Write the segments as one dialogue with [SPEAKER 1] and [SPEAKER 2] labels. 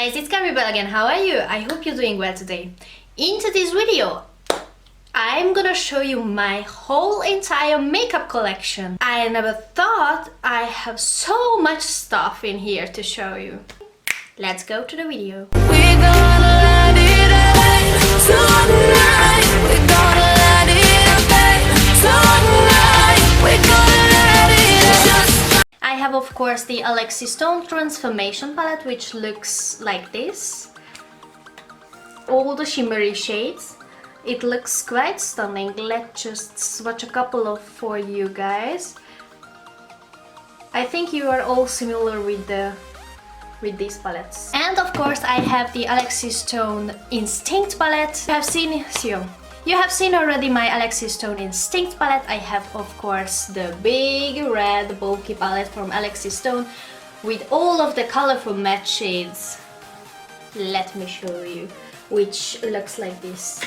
[SPEAKER 1] guys, it's Carmie Belle again. How are you? I hope you're doing well today. Into this video, I'm gonna show you my whole entire makeup collection. I never thought I have so much stuff in here to show you. Let's go to the video.
[SPEAKER 2] We're gonna light it up tonight. We're gonna light it up tonight. We're gonna light it up.
[SPEAKER 1] I have, of course, the Alexis Stone Transformation Palette, which looks like this. All the shimmery shades. It looks quite stunning. Let's just swatch a couple of for you guys. I think you are all similar with these palettes. And of course I have the Alexis Stone Instinct palette. You have seen already my Alexis Stone Instinct palette. I have, of course, the big red bulky palette from Alexis Stone with all of the colorful matte shades. Let me show you, which looks like this.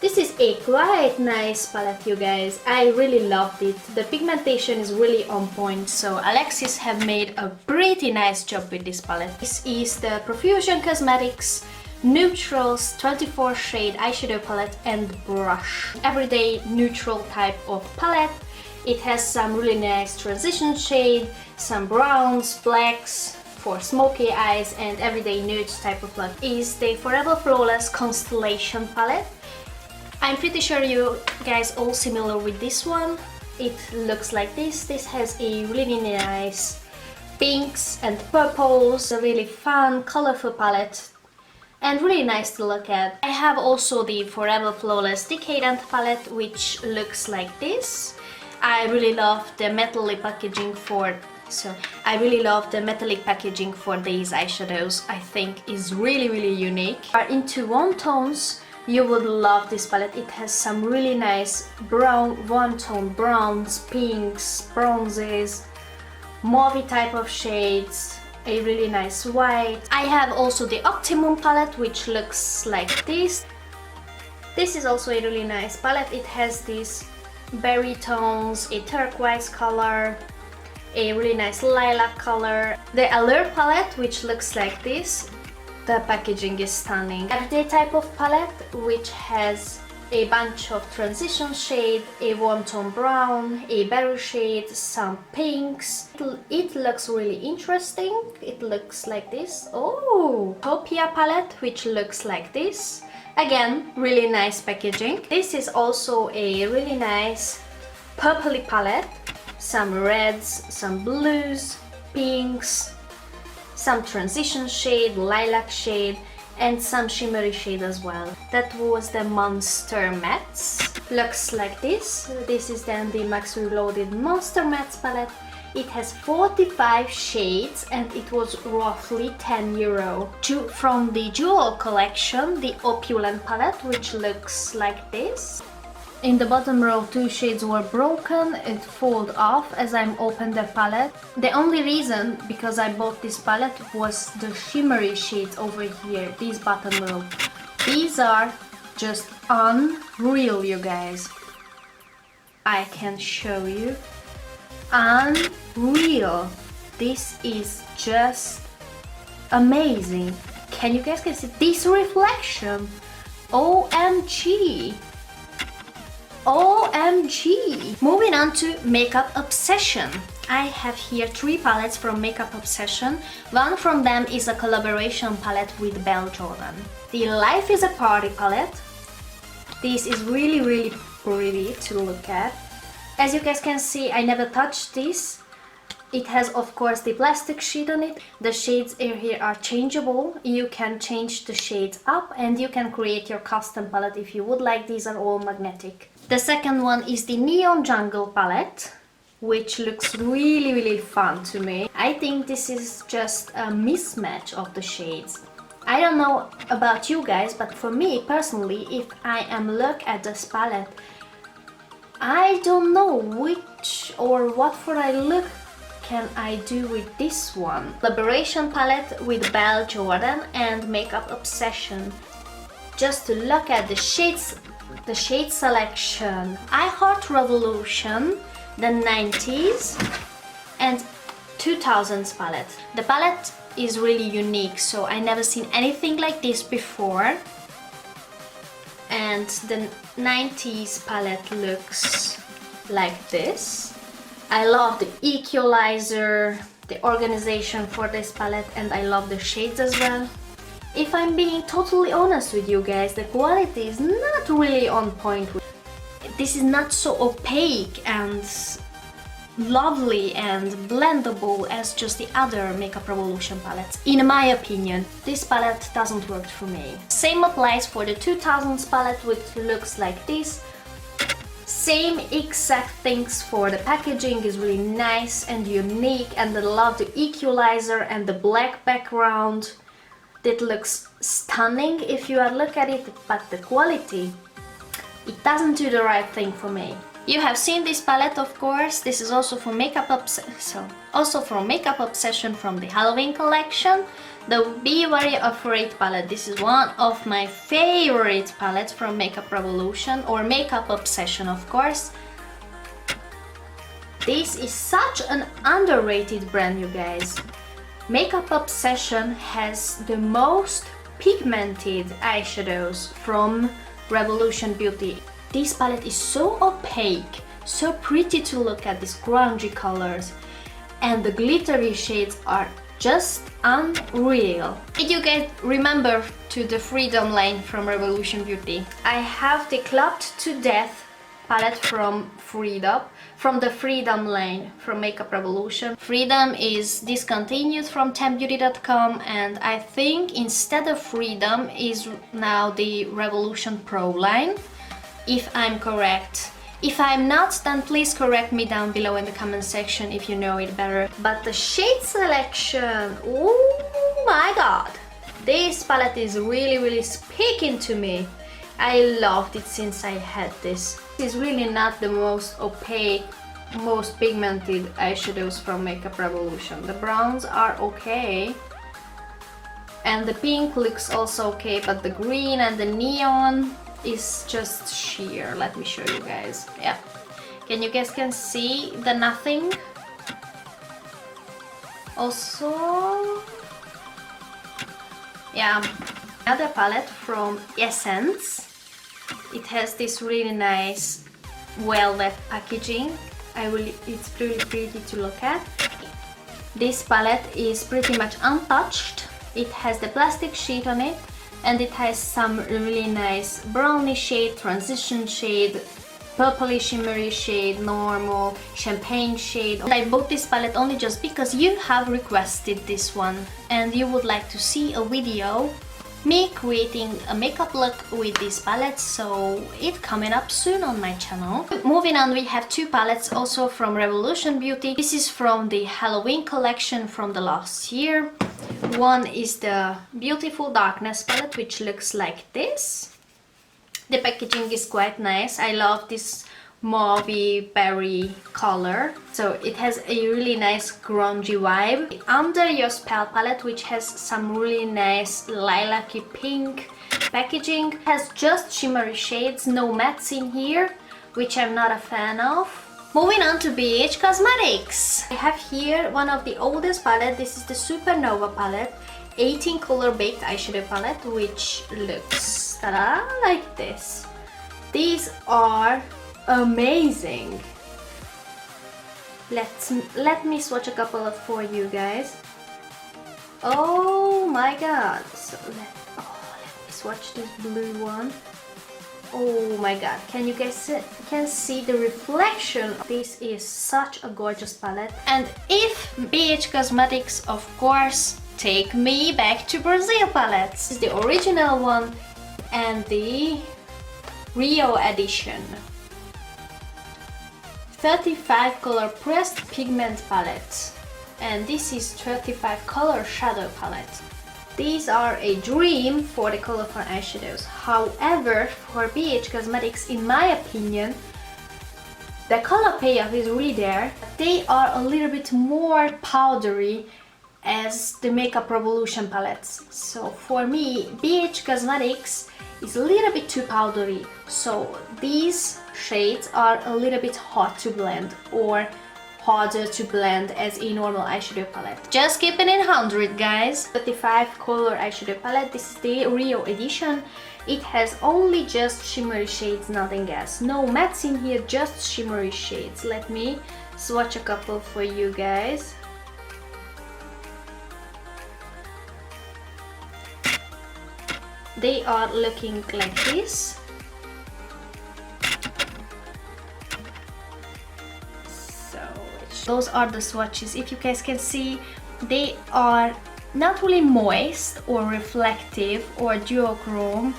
[SPEAKER 1] This is a quite nice palette, you guys. I really loved it. The pigmentation is really on point, so Alexis have made a pretty nice job with this palette. This is the Profusion Cosmetics Newtrals 24 shade eyeshadow palette and brush. Everyday neutral type of palette. It has some really nice transition shade, some browns, blacks for smoky eyes, and everyday nude type of look. Is the Forever Flawless Constellation palette. I'm pretty sure you guys all similar with this one. It looks like this. This has a really nice pinks and purples, a really fun, colorful palette and really nice to look at. I have also the Forever Flawless Decadent palette, which looks like this. I really love the metallic packaging for these eyeshadows. I think is really unique. Are into warm tones, you would love this palette. It has some really nice brown, one-tone browns, pinks, bronzes, mauve type of shades, a really nice white. I have also the Optimum Palette, which looks like this. This is also a really nice palette. It has these berry tones, a turquoise color, a really nice lilac color. The Allure Palette, which looks like this. The packaging is stunning. Everyday type of palette, which has a bunch of transition shade, a warm tone brown, a berry shade, some pinks. It looks really interesting. It looks like this. Oh, Utopia palette, which looks like this. Again, really nice packaging. This is also a really nice purpley palette. Some reds, some blues, pinks, some transition shade, lilac shade, and some shimmery shade as well. That was the Monster Mattes. Looks like this. This is then the Max Reloaded Monster Mattes palette. It has 45 shades and it was roughly €10. From the Jewel collection, the Opulent palette, which looks like this. In the bottom row, 2 shades were broken. It folded off as I opened the palette. The only reason because I bought this palette was the shimmery shades over here, these bottom row. These are just unreal, you guys. I can show you. Unreal. This is just amazing. Can you guys see this reflection? OMG. OMG! Moving on to Makeup Obsession. I have here 3 palettes from Makeup Obsession. One from them is a collaboration palette with Belle Jordan. The Life is a Party palette. This is really pretty to look at. As you guys can see, I never touched this. It has, of course, the plastic sheet on it. The shades here are changeable. You can change the shades up and you can create your custom palette if you would like. These are all magnetic. The second one is the Neon Jungle palette, which looks really fun to me. I think this is just a mismatch of the shades. I don't know about you guys, but for me personally, if I am look at this palette, I don't know which or what for I look can I do with this one. Collaboration palette with Belle Jordan and Makeup Obsession. Just to look at the shades selection. I Heart Revolution, the 90s and 2000s palette. The palette is really unique, so I never seen anything like this before. And the 90s palette looks like this. I love the equalizer, the organization for this palette, and I love the shades as well. If I'm being totally honest with you guys, the quality is not really on point. This is not so opaque and lovely and blendable as just the other Makeup Revolution palettes. In my opinion, this palette doesn't work for me. Same applies for the 2000s palette, which looks like this. Same exact things for the packaging, is really nice and unique, and I love the equalizer and the black background. That looks stunning if you look at it, but the quality, it doesn't do the right thing for me. You have seen this palette, of course. This is also from Makeup Obsession from the Halloween collection. The Be Very Afraid palette. This is one of my favorite palettes from Makeup Revolution, or Makeup Obsession, of course. This is such an underrated brand, you guys. Makeup Obsession has the most pigmented eyeshadows from Revolution Beauty. This palette is so opaque, so pretty to look at, these grungy colors, and the glittery shades are just unreal. Did you guys remember to the Freedom line from Revolution Beauty? I have the Clubbed to Death palette from the Freedom line from Makeup Revolution. Freedom is discontinued from tempbeauty.com, and I think instead of Freedom is now the Revolution Pro line, if I'm correct. If I'm not, then please correct me down below in the comment section if you know it better. But the shade selection, oh my god! This palette is really speaking to me. I loved it since I had this. This is really not the most opaque, most pigmented eyeshadows from Makeup Revolution. The browns are okay, and the pink looks also okay, but the green and the neon is just sheer. Let me show you guys. Yeah, you guys can see the nothing. Also, yeah, another palette from Essence. It has this really nice velvet packaging. It's really pretty to look at. This palette is pretty much untouched. It has the plastic sheet on it, and it has some really nice brownie shade, transition shade, purpley shimmery shade, normal, champagne shade. I bought this palette only just because you have requested this one and you would like to see a video me creating a makeup look with this palette, so it's coming up soon on my channel. Moving on, we have two palettes also from Revolution Beauty. This is from the Halloween collection from the last year. One is the Beautiful Darkness palette, which looks like this. The packaging is quite nice. I love this mauvey berry color, so it has a really nice grungy vibe. The Under Your Spell palette, which has some really nice lilac-y pink packaging, has just shimmery shades, no mattes in here, which I'm not a fan of. Moving on to BH Cosmetics. I have here one of the oldest palette. This is the Supernova palette, 18 color baked eyeshadow palette, which looks like this. These are amazing. Let me swatch a couple for you guys. Oh my god. So let me swatch this blue one. Oh my god, can you guys see the reflection? This is such a gorgeous palette. And if BH Cosmetics, of course, take me back to Brazil palettes. This is the original one and the Rio edition. 35 color pressed pigment palette, and this is 35 color shadow palette. These are a dream for the colorful eyeshadows. However, for BH Cosmetics, in my opinion, the color payoff is really there. They are a little bit more powdery as the Makeup Revolution palettes. So for me, BH Cosmetics is a little bit too powdery. So these shades are a little bit hot to blend, or harder to blend as a normal eyeshadow palette. Just keep it in 100, guys. 35 color eyeshadow palette. This is the Rio edition. It has only just shimmery shades, nothing else. No mattes in here, just shimmery shades. Let me swatch a couple for you guys. They are looking like this. So those are the swatches. If you guys can see, they are not really moist or reflective or duochrome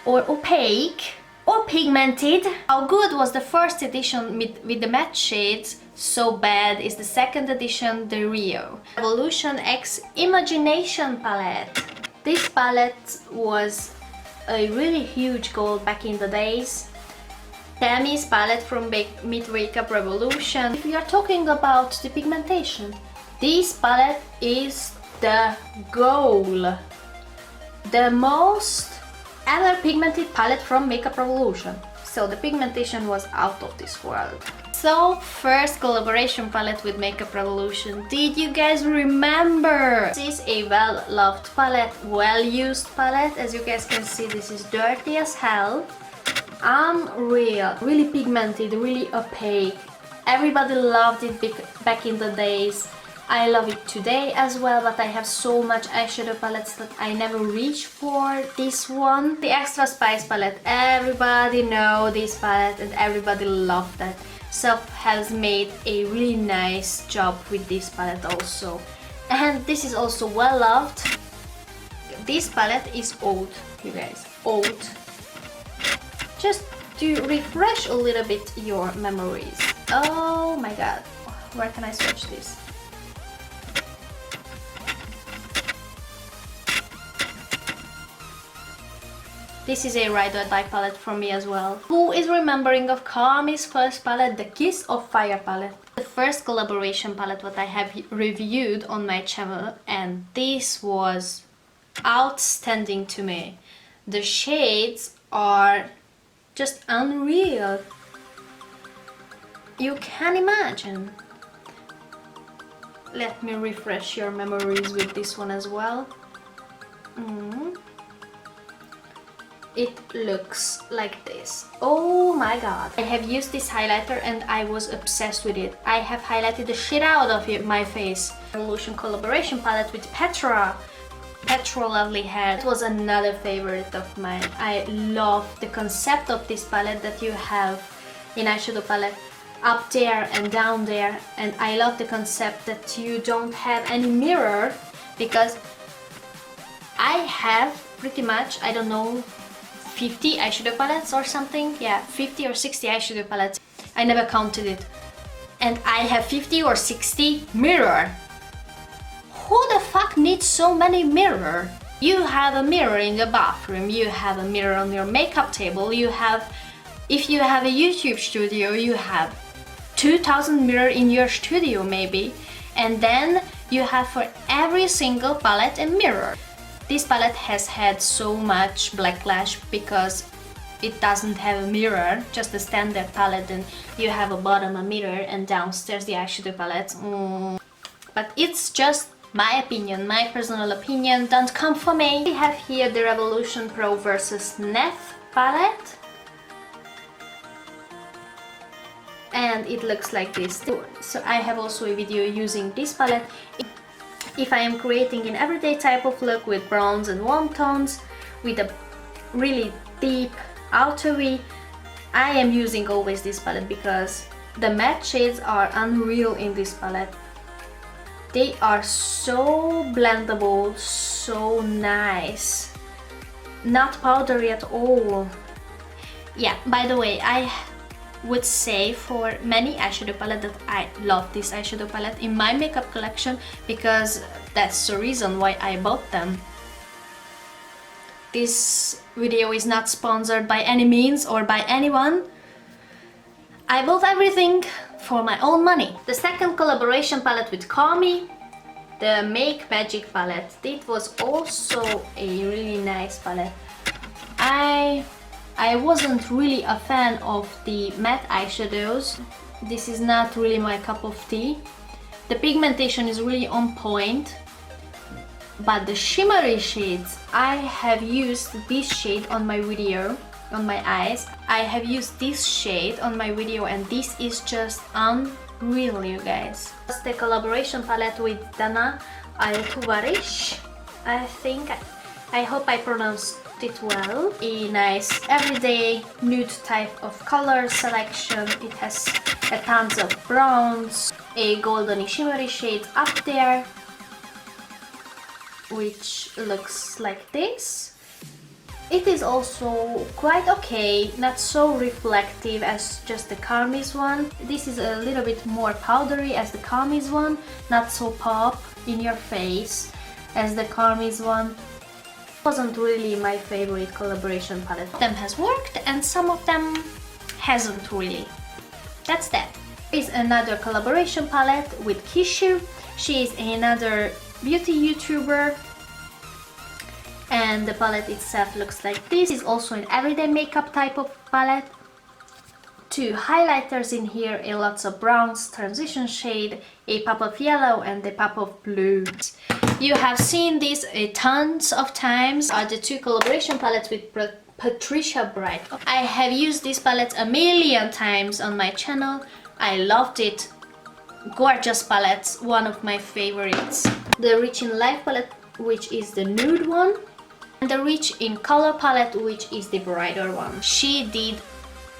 [SPEAKER 1] or opaque or pigmented. How good was the first edition with the matte shades, so bad is the second edition, the Rio. Evolution X Imagination Palette. This palette was a really huge goal back in the days. Tammy's palette from Makeup Revolution. If we are talking about the pigmentation, this palette is the goal. The most ever pigmented palette from Makeup Revolution. So the pigmentation was out of this world. So first collaboration palette with Makeup Revolution. Did you guys remember? This is a well-loved palette, well-used palette. As you guys can see, this is dirty as hell. Unreal, really pigmented, really opaque. Everybody loved it back in the days. I love it today as well, but I have so much eyeshadow palettes that I never reach for this one. The Extra Spice palette, everybody know this palette and everybody loved that. Self has made a really nice job with this palette also. And this is also well loved. This palette is old, you guys, old. Just to refresh a little bit your memories. Oh my god, where can I swatch this? This is a Ride or Die palette from me as well. Who is remembering of Carmie's first palette, the Kiss of Fire palette? The first collaboration palette that I have reviewed on my channel, and this was outstanding to me. The shades are just unreal. You can imagine. Let me refresh your memories with this one as well. It looks like this. Oh my god. I have used this highlighter and I was obsessed with it. I have highlighted the shit out of my face. Revolution collaboration palette with Petra Lovely Hair. It was another favorite of mine. I love the concept of this palette that you have in eyeshadow palette up there and down there, and I love the concept that you don't have any mirror, because I have pretty much, I don't know, 50 eyeshadow palettes or something. Yeah, 50 or 60 eyeshadow palettes. I never counted it. And I have 50 or 60 mirror. Who the fuck needs so many mirror? You have a mirror in the bathroom, you have a mirror on your makeup table, you have, if you have a YouTube studio, you have 2000 mirror in your studio maybe. And then you have for every single palette a mirror. This palette has had so much backlash because it doesn't have a mirror, just a standard palette, and you have a bottom a mirror and downstairs the eyeshadow palette. But it's just my opinion, my personal opinion, don't come for me. We have here the Revolution Pro versus Neff palette. And it looks like this. So I have also a video using this palette. If I am creating an everyday type of look with browns and warm tones, with a really deep outer V, I am using always this palette because the matte shades are unreal in this palette. They are so blendable, so nice, not powdery at all. Yeah, by the way, I would say for many eyeshadow palette that I love this eyeshadow palette in my makeup collection, because that's the reason why I bought them. This video is not sponsored by any means or by anyone. I bought everything for my own money. The second collaboration palette with Carmie, the Make Magic palette. It was also a really nice palette. I wasn't really a fan of the matte eyeshadows. this is not really my cup of tea. The pigmentation is really on point, but the shimmery shades, I have used this shade on my video, on my eyes. I have used this shade on my video and this is just unreal, you guys. That's the collaboration palette with Dana Altuarish. I hope I pronounced it well. A nice everyday nude type of color selection. It has a tons of browns, a goldeny shimmery shade up there, which looks like this. It is also quite okay, not so reflective as just the Carmie's one. This is a little bit more powdery as the Carmie's one, not so pop in your face as the Carmie's one. Wasn't really my favorite collaboration palette. Some of them has worked and some of them hasn't really. That's that. Is another collaboration palette with Kishu. She is another beauty YouTuber. And the palette itself looks like this. It's also an everyday makeup type of palette. 2 highlighters in here, a lots of browns, transition shade, a pop of yellow and a pop of blue. You have seen these tons of times. Are the 2 collaboration palettes with Patricia Bright. I have used this palette a million times on my channel. I loved it. Gorgeous palettes, one of my favorites. The Rich in Life palette, which is the nude one. And the Rich in Color palette, which is the brighter one. She did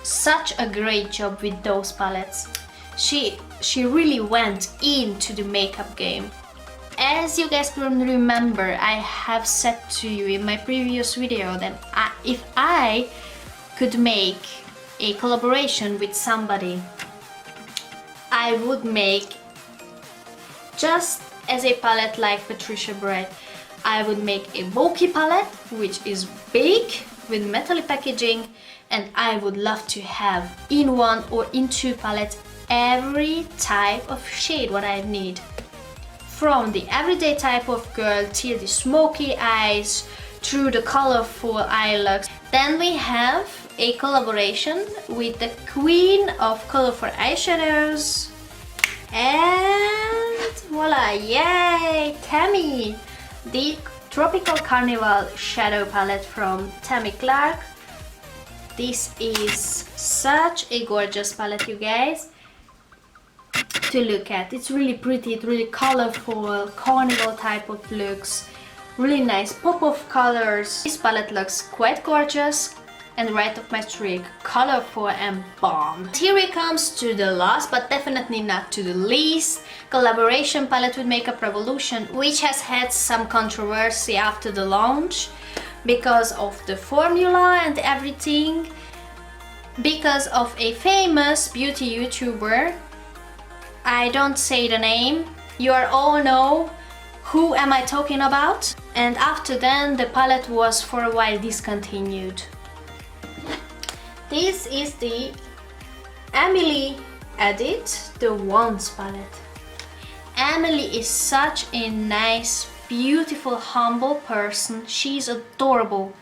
[SPEAKER 1] such a great job with those palettes. She really went into the makeup game. As you guys can remember, I have said to you in my previous video that if I could make a collaboration with somebody, I would make just as a palette like Patricia Bright. I would make a bulky palette, which is big with metallic packaging, and I would love to have in 1 or in 2 palettes every type of shade what I need. From the everyday type of girl till the smoky eyes, through the colorful eye looks. Then we have a collaboration with the queen of colorful eyeshadows. And voila, yay, Tammy! The Tropical Carnival Shadow Palette from Tammy Clark. This is such a gorgeous palette, you guys, to look at. It's really pretty, it's really colorful, carnival type of looks. Really nice pop of colors. This palette looks quite gorgeous and right up my streak, colorful and bomb. Here it comes to the last but definitely not to the least collaboration palette with Makeup Revolution, which has had some controversy after the launch because of the formula and everything, because of a famous beauty YouTuber. I don't say the name, you all know who am I talking about. And after then the palette was for a while discontinued. This is the Emily Edit, the Wands palette. Emily is such a nice, beautiful, humble person. She's adorable.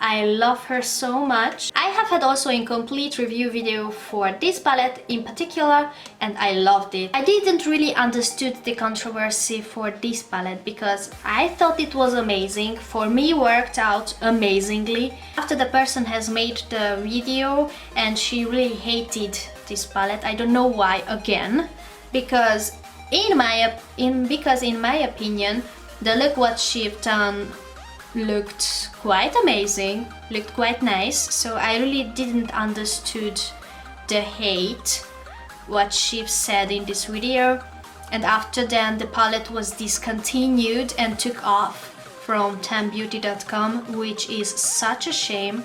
[SPEAKER 1] I love her so much. I have had also a complete review video for this palette in particular and I loved it. I didn't really understood the controversy for this palette because I thought it was amazing. For me, worked out amazingly. After the person has made the video and she really hated this palette, I don't know why again, because in my opinion, the look what she've done looked quite amazing, looked quite nice, so I really didn't understood the hate what she said in this video. And after then the palette was discontinued and took off from tambeauty.com, which is such a shame.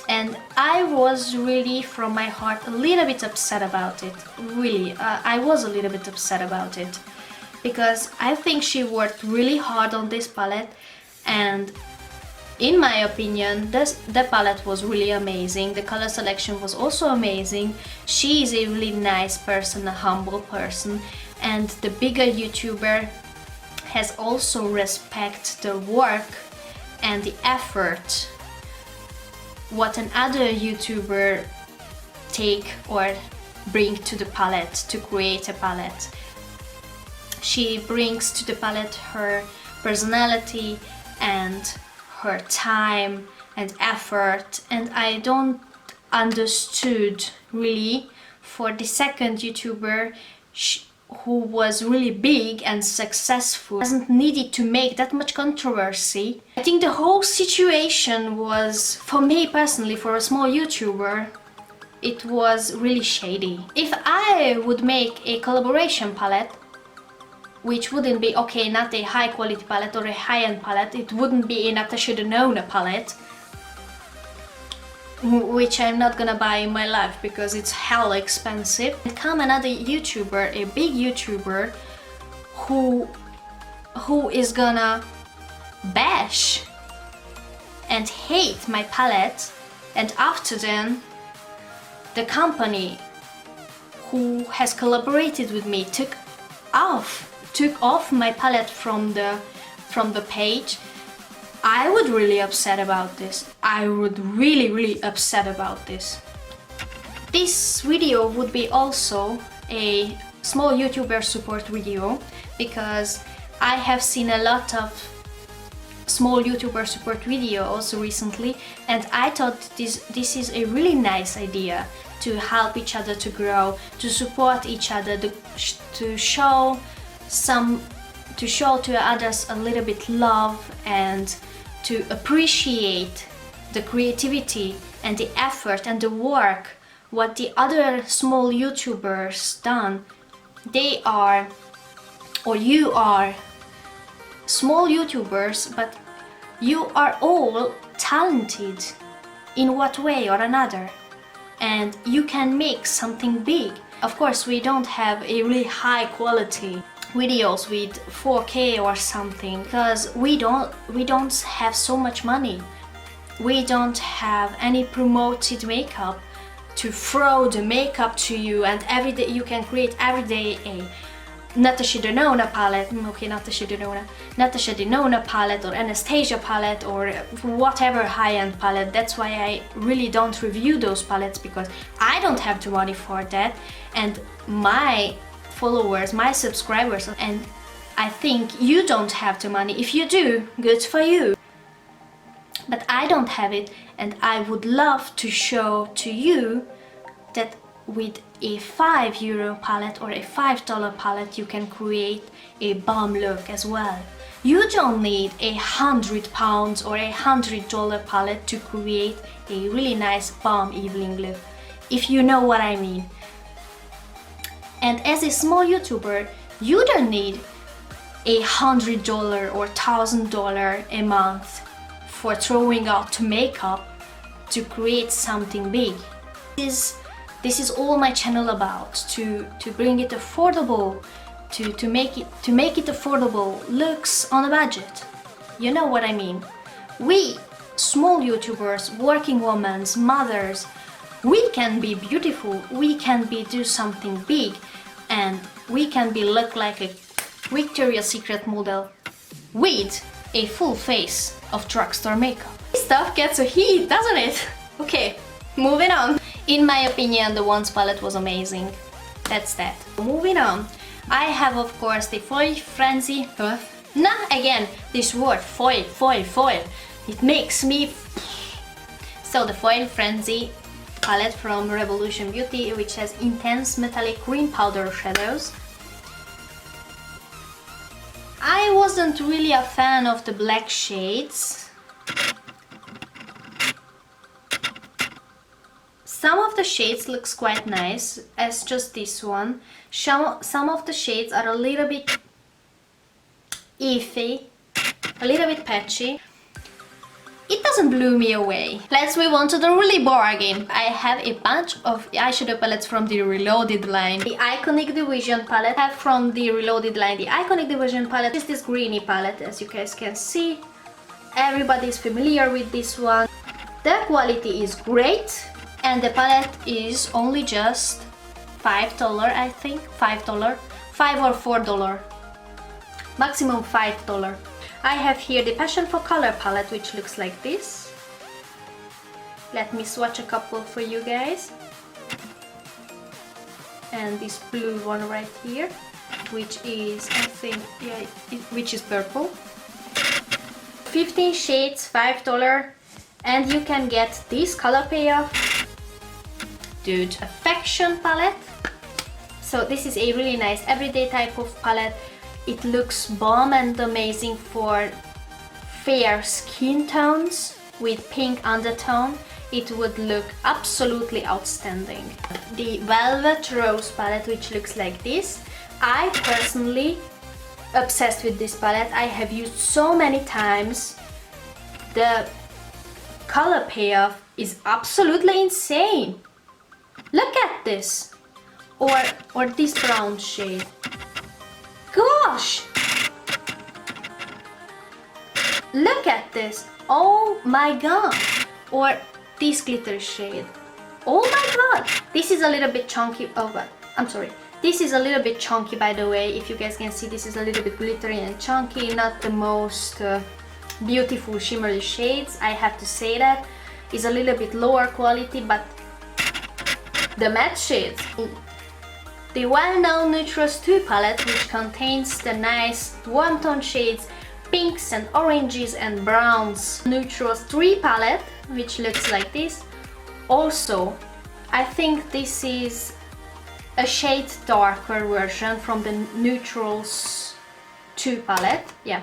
[SPEAKER 1] And I was really from my heart a little bit upset about it. Really, I was a little bit upset about it because I think she worked really hard on this palette. And in my opinion, the palette was really amazing. The color selection was also amazing. She is a really nice person, a humble person, and the bigger YouTuber has also respect the work and the effort what another YouTuber take or bring to the palette to create a palette. She brings to the palette her personality and her time and effort, and I don't understood really for the second YouTuber who was really big and successful hasn't needed to make that much controversy. I think the whole situation was, for me personally, for a small YouTuber, it was really shady. If I would make a collaboration palette, which wouldn't be, okay, not a high quality palette or a high-end palette, it wouldn't be a Natasha Denona palette, which I'm not gonna buy in my life because it's hella expensive. And come another YouTuber, a big YouTuber, who is gonna bash and hate my palette, and after then the company who has collaborated with me took off my palette from the page. I would really upset about this. I would really upset about this. This video would be also a small YouTuber support video because I have seen a lot of small YouTuber support videos recently, and I thought this is a really nice idea to help each other to grow, to support each other, to show to others a little bit love and to appreciate the creativity and the effort and the work what the other small YouTubers done. They are, or you are, small YouTubers, but you are all talented in what way or another, and you can make something big. Of course, we don't have a really high quality videos with 4K or something because we don't have so much money. We don't have any promoted makeup to throw the makeup to you, and every day you can create every day a Natasha Denona palette, Natasha Denona palette or Anastasia palette or whatever high-end palette. That's why I really don't review those palettes, because I don't have the money for that, and my followers, my subscribers, and I think you don't have the money. If you do, good for you. But I don't have it, and I would love to show to you that with a €5 palette or a $5 palette you can create a bomb look as well. You don't need £100 or a $100 palette to create a really nice bomb evening look, if you know what I mean. And as a small YouTuber, you don't need a $100 or $1,000 a month for throwing out makeup to create something big. This is all my channel about, to bring it affordable, to make it affordable, looks on a budget. You know what I mean? We small YouTubers, working women, mothers, we can be beautiful, we can do something big, and we can look like a Victoria's Secret model with a full face of drugstore makeup. This stuff gets a heat, doesn't it? Okay, moving on. In my opinion, the Once palette was amazing. That's that. Moving on, I have of course the Foil Frenzy. Again, this word foil. It makes me. So the Foil Frenzy palette from Revolution Beauty, which has intense metallic green powder shadows. I wasn't really a fan of the black shades. Some of the shades looks quite nice, as just this one. Some of the shades are a little bit iffy, a little bit patchy. It doesn't blow me away. Let's move on to the really bargain. I have a bunch of eyeshadow palettes from the Reloaded line. The Iconic Division palette I have from the Reloaded line. The Iconic Division palette is this greeny palette, as you guys can see. Everybody's familiar with this one. The quality is great, and the palette is only just $5, I think. $5 or $4. Maximum $5. I have here the Passion for Color palette, which looks like this. Let me swatch a couple for you guys. and this blue one right here, which is, I think, yeah, which is purple. 15 shades, $5, and you can get this color payoff. Dude, Affection palette. So this is a really nice everyday type of palette. It looks bomb and amazing for fair skin tones with pink undertone. It would look absolutely outstanding. The Velvet Rose palette, which looks like this. I personally obsessed with this palette. I have used so many times. The color payoff is absolutely insane. Look at this. Or this brown shade. Gosh! Look at this. Oh my god. Or this glitter shade. Oh my god. This is a little bit chunky. Oh, but I'm sorry. This is a little bit chunky, by the way. If you guys can see, this is a little bit glittery and chunky. Not the most beautiful shimmery shades. I have to say that. It's a little bit lower quality, but the matte shades. The well-known Newtrals 2 palette, which contains the nice one-tone shades, pinks and oranges and browns. Newtrals 3 palette, which looks like this. Also, I think this is a shade darker version from the Newtrals 2 palette. Yeah,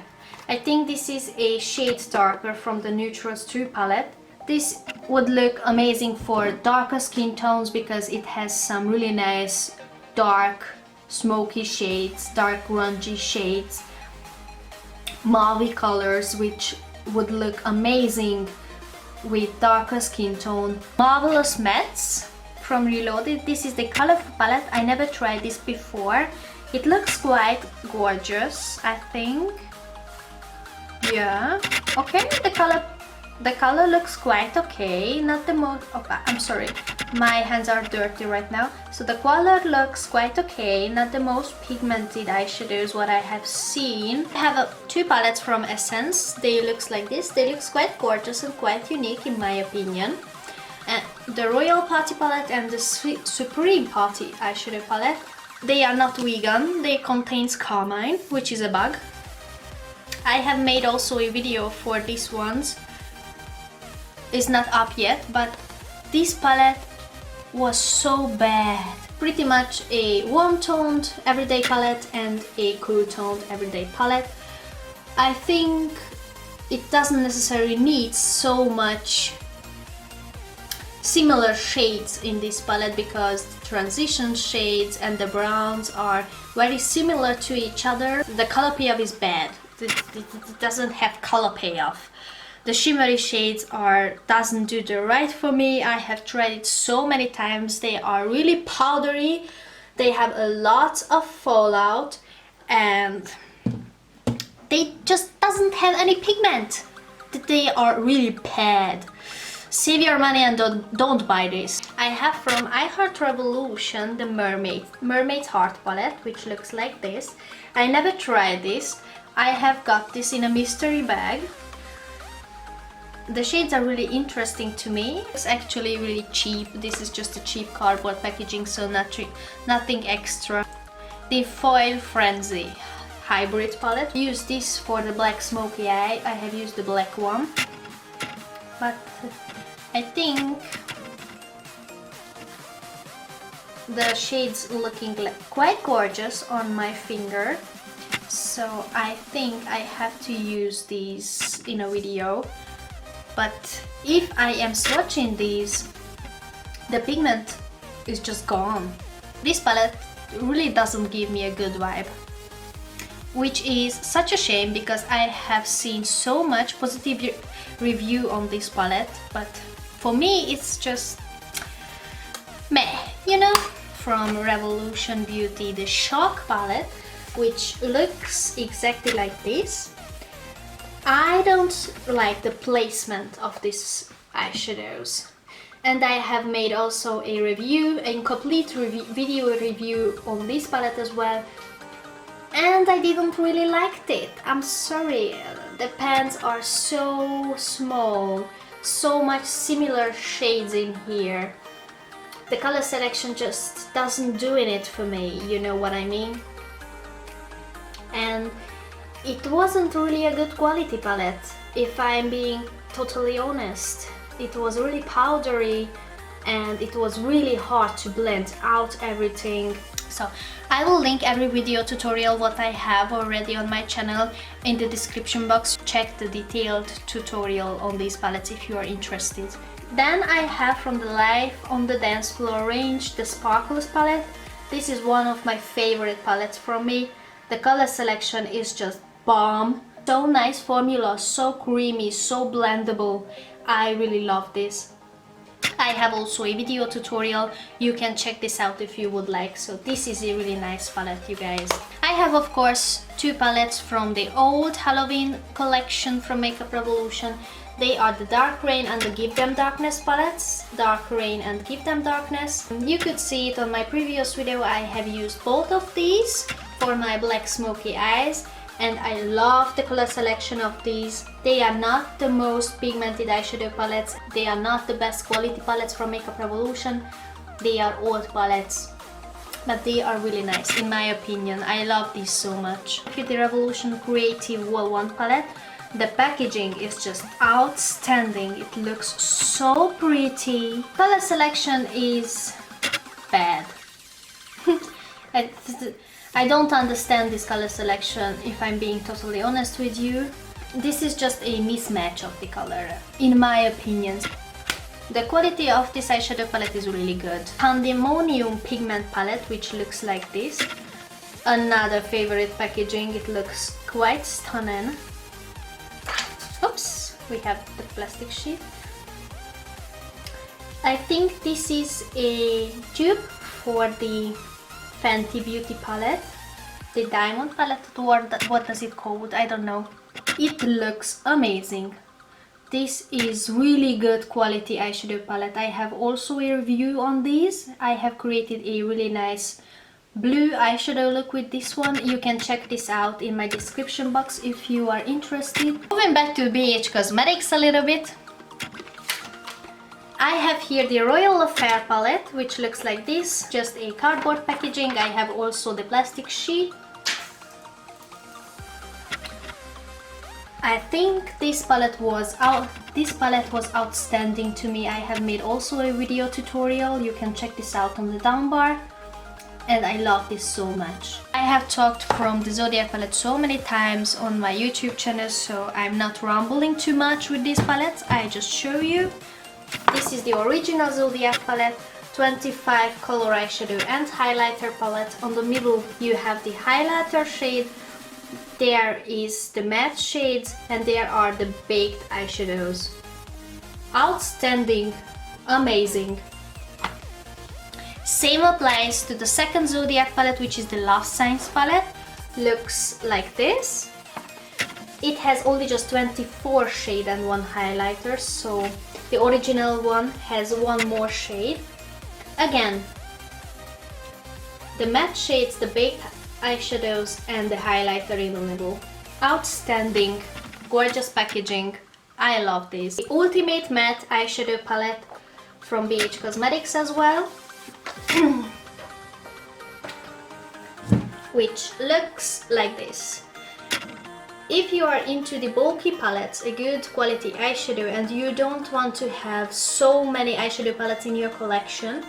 [SPEAKER 1] I think this is a shade darker from the Newtrals 2 palette. This would look amazing for darker skin tones because it has some really nice dark smoky shades, dark grungy shades, mauve colors, which would look amazing with darker skin tone. Marvelous Mattes from Reloaded. This is the colorful palette. I never tried this before. It looks quite gorgeous, I think. Yeah, okay, the color looks quite okay. Not the most, oh, I'm sorry, my hands are dirty right now. So the color looks quite okay. Not the most pigmented eyeshadows what I have seen. I have two palettes from Essence. They looks like this. They looks quite gorgeous and quite unique in my opinion. And the Royal Party palette and the Supreme Party eyeshadow palette. They are not vegan. They contains carmine, which is a bug. I have made also a video for these ones. It's not up yet, but this palette was so bad. Pretty much a warm-toned everyday palette and a cool-toned everyday palette. I think it doesn't necessarily need so much similar shades in this palette because the transition shades and the browns are very similar to each other. The color payoff is bad. It doesn't have color payoff. The shimmery shades doesn't do the right for me. I have tried it so many times. They are really powdery. They have a lot of fallout and they just doesn't have any pigment. They are really bad. Save your money and don't buy this. I have from I Heart Revolution the Mermaid Heart palette, which looks like this. I never tried this. I have got this in a mystery bag. The shades are really interesting to me. It's actually really cheap. This is just a cheap cardboard packaging, so nothing extra. The Foil Frenzy Hybrid palette. Use this for the black smoky eye. I have used the black one. But I think the shades looking quite gorgeous on my finger. So I think I have to use these in a video. But if I am swatching these, the pigment is just gone. This palette really doesn't give me a good vibe, which is such a shame because I have seen so much positive review on this palette, but for me it's just meh, you know. From Revolution Beauty, the Shock palette, which looks exactly like this. I don't like the placement of these eyeshadows, and I have made also a review, a complete video review on this palette as well, and I didn't really like it. I'm sorry, the pans are so small, so much similar shades in here. the color selection just doesn't do it for me, you know what I mean? And it wasn't really a good quality palette, if I'm being totally honest. It was really powdery and it was really hard to blend out everything. So I will link every video tutorial what I have already on my channel in the description box. Check the detailed tutorial on these palettes if you are interested. Then I have from the Life on the Dance Floor range the Sparkles palette. This is one of my favorite palettes from me. The color selection is just bomb. So nice formula, so creamy, so blendable. I really love this. I have also a video tutorial, you can check this out if you would like. So this is a really nice palette, you guys. I have of course two palettes from the old Halloween collection from Makeup Revolution. They are the Dark Rain and the Give Them Darkness palettes. Dark Rain and Give Them Darkness. You could see it on my previous video, I have used both of these for my black smoky eyes. And I love the color selection of these. They are not the most pigmented eyeshadow palettes. They are not the best quality palettes from Makeup Revolution. They are old palettes. But they are really nice in my opinion. I love these so much. With the Revolution Creative Wall 1 palette, the packaging is just outstanding. It looks so pretty. Color selection is bad. I don't understand this color selection if I'm being totally honest with you. This is just a mismatch of the color, in my opinion. The quality of this eyeshadow palette is really good. Ammonium Pigment palette, which looks like this. Another favorite packaging, it looks quite stunning. Oops, we have the plastic sheet. I think this is a dupe for the Fenty Beauty palette, the Diamond palette, or what does it called? I don't know. It looks amazing. This is really good quality eyeshadow palette. I have also a review on these. I have created a really nice blue eyeshadow look with this one. You can check this out in my description box if you are interested. Moving back to BH Cosmetics a little bit. I have here the Royal Affair palette, which looks like this, just a cardboard packaging. I have also the plastic sheet. I think this palette was outstanding to me. I have made also a video tutorial. You can check this out on the down bar. And I love this so much. I have talked from the Zodiac palette so many times on my YouTube channel, so I'm not rambling too much with these palettes. I just show you. This is the original Zodiac palette, 25 color eyeshadow and highlighter palette. On the middle you have the highlighter shade, there is the matte shades, and there are the baked eyeshadows. Outstanding, amazing. Same applies to the second Zodiac palette, which is the Love Signs palette. Looks like this. It has only just 24 shade and one highlighter, so the original one has one more shade. Again, the matte shades, the baked eyeshadows, and the highlighter in the middle. Outstanding, gorgeous packaging. I love this. The Ultimate Matte Eyeshadow Palette from BH Cosmetics as well. Which looks like this. If you are into the bulky palettes, a good quality eyeshadow, and you don't want to have so many eyeshadow palettes in your collection,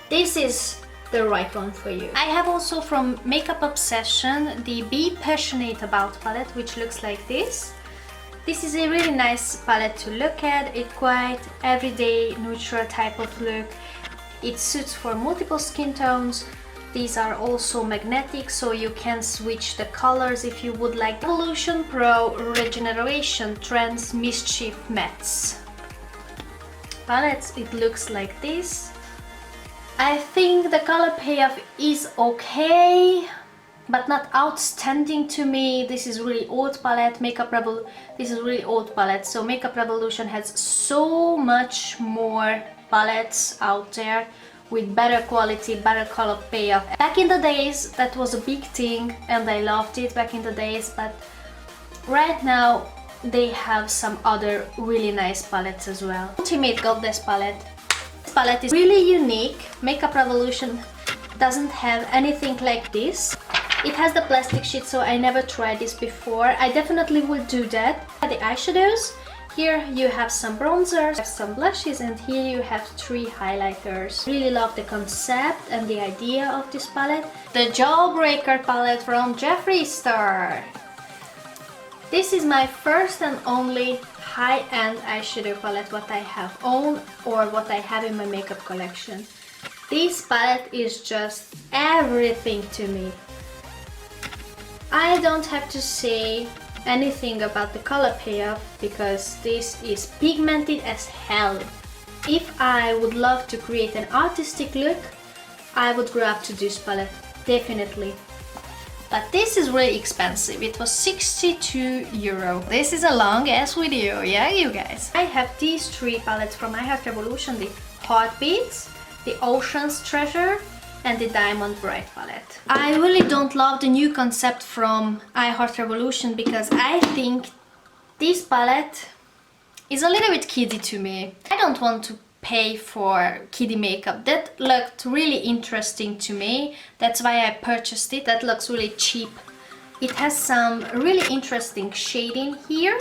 [SPEAKER 1] this is the right one for you. I have also from Makeup Obsession the Be Passionate About palette, which looks like this. This is a really nice palette to look at. It's quite everyday neutral type of look. It suits for multiple skin tones. These are also magnetic, so you can switch the colors if you would like. Evolution Pro Regeneration Trans Mischief Mattes palettes. It looks like this. I think the color payoff is okay, but not outstanding to me. This is really old palette. This is really old palette. So Makeup Revolution has so much more palettes out there with better quality, better color payoff. Back in the days, that was a big thing, and I loved it back in the days, but right now they have some other really nice palettes as well. Ultimate Goddess palette. This palette is really unique. Makeup Revolution doesn't have anything like this. It has the plastic sheet, so I never tried this before. I definitely will do that. The eyeshadows. Here you have some bronzers, some blushes, and here you have 3 highlighters. Really love the concept and the idea of this palette. The Jawbreaker Palette from Jeffreestar. This is my first and only high-end eyeshadow palette what I have owned or what I have in my makeup collection. This palette is just everything to me. I don't have to say anything about the color payoff because this is pigmented as hell. If I would love to create an artistic look, I would grab to this palette, definitely. But this is really expensive. It was 62 euro. This is a long ass video, yeah you guys. I have these 3 palettes from Eyeshadow Revolution, the Heartbeats, the Ocean's Treasure, and the Diamond Bright palette. I really don't love the new concept from Eyeshadow Revolution because I think this palette is a little bit kiddie to me. I don't want to pay for kiddie makeup. That looked really interesting to me. That's why I purchased it. That looks really cheap. It has some really interesting shading here,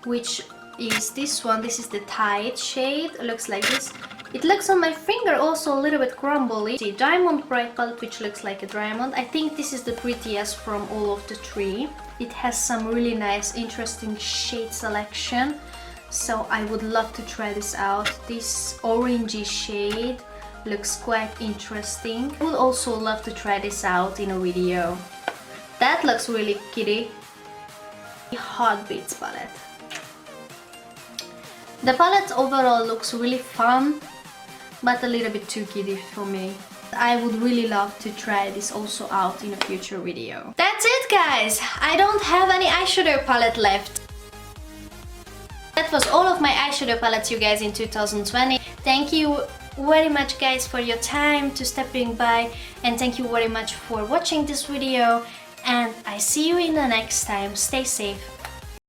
[SPEAKER 1] which is this one. This is the Tide shade. It looks like this. It looks on my finger also a little bit crumbly. The Diamond Bright palette, which looks like a diamond. I think this is the prettiest from all of the 3. It has some really nice, interesting shade selection. So I would love to try this out. This orangey shade looks quite interesting. I would also love to try this out in a video. That looks really kitty. The Heartbeats palette. The palette overall looks really fun, but a little bit too kiddie for me. I would really love to try this also out in a future video. That's it guys! I don't have any eyeshadow palette left. That was all of my eyeshadow palettes you guys in 2020. Thank you very much guys for your time to stepping by, and thank you very much for watching this video, and I see you in the next time. Stay safe.